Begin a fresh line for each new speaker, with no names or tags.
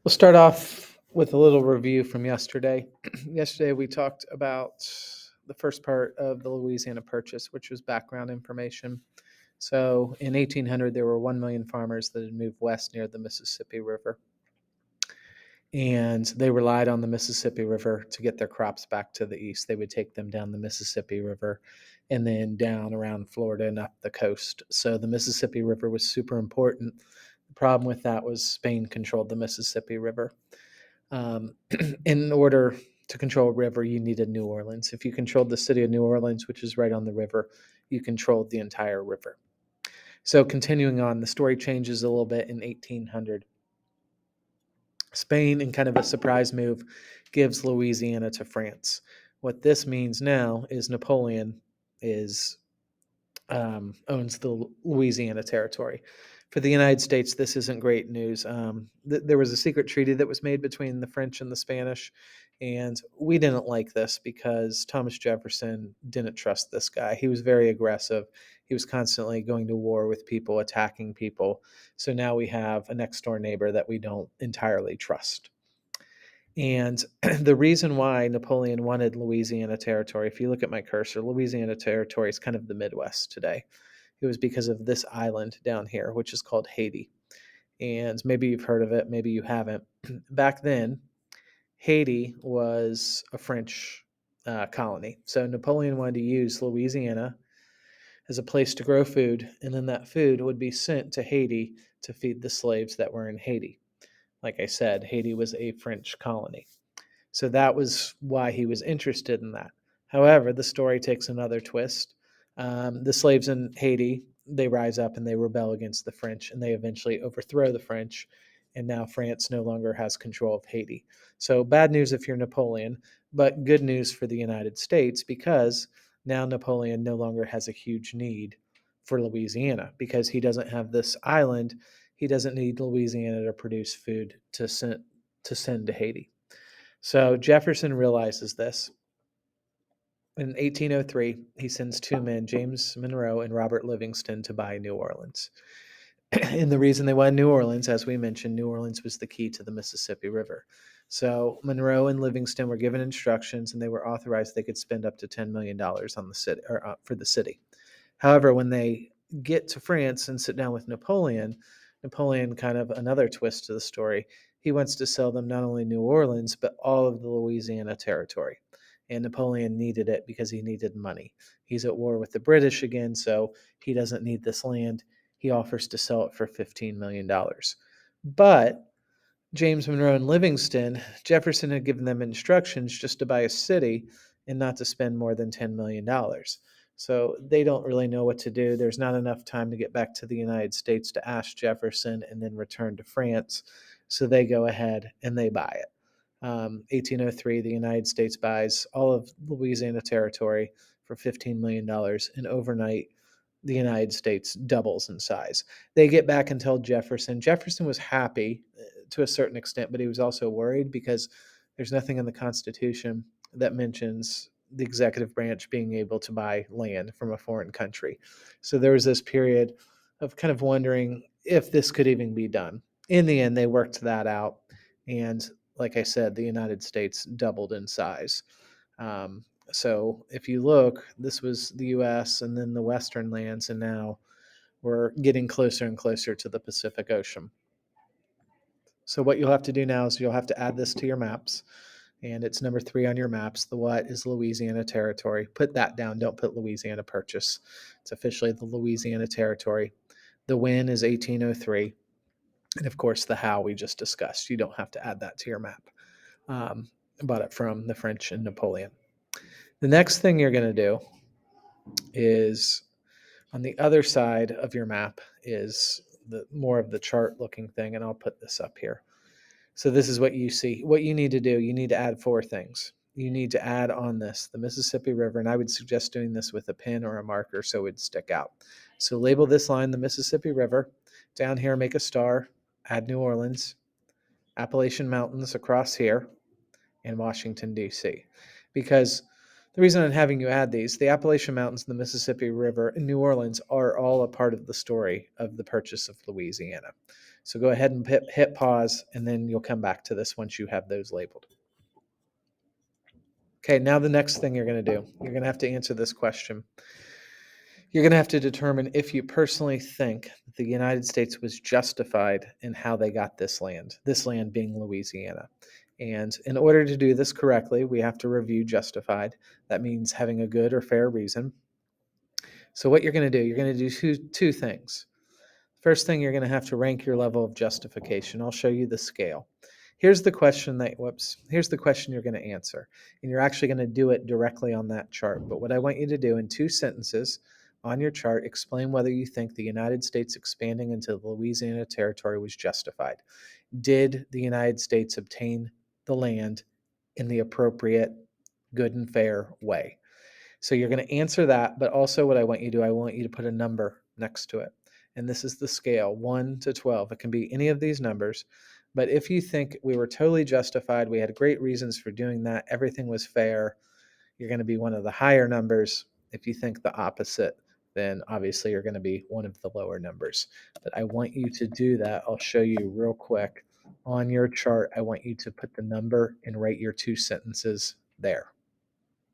We'll start off with a little review from yesterday. Yesterday, we talked about the first part of the Louisiana Purchase, which was background information. So, in 1800, there were 1 million farmers that had moved west near the Mississippi River, and they relied on the Mississippi River to get their crops back to the east. They would take them down the Mississippi River and then down around Florida and up the coast. So, the Mississippi River was super important. The problem with that was Spain controlled the Mississippi River. Um, in order to control a river, you needed New Orleans. If you controlled the city of New Orleans, which is right on the river, you controlled the entire river. So, continuing on, the story changes a little bit in 1800. Spain, in kind of a surprise move, gives Louisiana to France. What this means now is Napoleon is owns the Louisiana Territory. For the United States, this isn't great news. There was a secret treaty that was made between the French and the Spanish, and we didn't like this because Thomas Jefferson didn't trust this guy. He was very aggressive. He was constantly going to war with people, attacking people. So now we have a next door neighbor that we don't entirely trust. And the reason why Napoleon wanted Louisiana Territory, if you look at my cursor, Louisiana Territory is kind of the Midwest today. It was because of this island down here, which is called Haiti. And maybe you've heard of it, maybe you haven't. Back then, Haiti was a French colony. So Napoleon wanted to use Louisiana as a place to grow food, and then that food would be sent to Haiti to feed the slaves that were in Haiti. Like I said, Haiti was a French colony. So that was why he was interested in that. However, the story takes another twist. The slaves in Haiti, they rise up and they rebel against the French, and they eventually overthrow the French. And now France no longer has control of Haiti. So bad news if you're Napoleon, but good news for the United States because now Napoleon no longer has a huge need for Louisiana because he doesn't have this island. He doesn't need Louisiana to produce food to send to Haiti. So Jefferson realizes this. In 1803, he sends two men, James Monroe and Robert Livingston, to buy New Orleans. And the reason they wanted New Orleans, as we mentioned, New Orleans was the key to the Mississippi River. So Monroe and Livingston were given instructions, and they were authorized they could spend up to $10 million on the city or for the city. However, when they get to France and sit down with Napoleon, Napoleon kind of another twist to the story. He wants to sell them not only New Orleans, but all of the Louisiana territory. And Napoleon needed it because he needed money. He's at war with the British again, so he doesn't need this land. He offers to sell it for $15 million. But James Monroe and Livingston, Jefferson had given them instructions just to buy a city and not to spend more than $10 million. So they don't really know what to do. There's not enough time to get back to the United States to ask Jefferson and then return to France. So they go ahead and they buy it. 1803, the United States buys all of Louisiana Territory for $15 million, and overnight, the United States doubles in size. They get back and tell Jefferson. Jefferson was happy to a certain extent, but he was also worried because there's nothing in the Constitution that mentions the executive branch being able to buy land from a foreign country. So there was this period of kind of wondering if this could even be done. In the end, they worked that out. And like I said, the United States doubled in size. So if you look, this was the US and then the Western lands, and now we're getting closer and closer to the Pacific Ocean. So what you'll have to do now is you'll have to add this to your maps, and it's number 3 on your maps. The what is Louisiana Territory. Put that down. Don't put Louisiana Purchase. It's officially the Louisiana Territory. The when is 1803. And of course, the how we just discussed. You don't have to add that to your map. Bought it from the French and Napoleon. The next thing you're going to do is on the other side of your map is the more of the chart looking thing, and I'll put this up here. So this is what you see. What you need to do, you need to add 4 things. You need to add on this the Mississippi River, and I would suggest doing this with a pen or a marker so it would stick out. So label this line the Mississippi River. Down here, make a star, add New Orleans, Appalachian Mountains across here, and Washington, D.C. Because The reason I'm having you add these, the Appalachian Mountains, the Mississippi River, and New Orleans are all a part of the story of the purchase of Louisiana. So go ahead and hit pause, and then you'll come back to this once you have those labeled. Okay, now the next thing you're going to do, you're going to have to answer this question. You're going to have to determine if you personally think that the United States was justified in how they got this land being Louisiana. And in order to do this correctly, we have to review justified. That means having a good or fair reason. So what you're going to do, you're going to do two things. First thing, you're going to have to rank your level of justification. I'll show you the scale. Here's the question here's the question you're going to answer. And you're actually going to do it directly on that chart. But what I want you to do in 2 sentences on your chart, explain whether you think the United States expanding into the Louisiana Territory was justified. Did the United States obtain the land in the appropriate, good and fair way? So you're going to answer that, but also what I want you to do, I want you to put a number next to it. And this is the scale 1 to 12. It can be any of these numbers. But if you think we were totally justified, we had great reasons for doing that, everything was fair, you're going to be one of the higher numbers. If you think the opposite, then obviously you're going to be one of the lower numbers. But I want you to do that. I'll show you real quick. On your chart, I want you to put the number and write your 2 sentences there.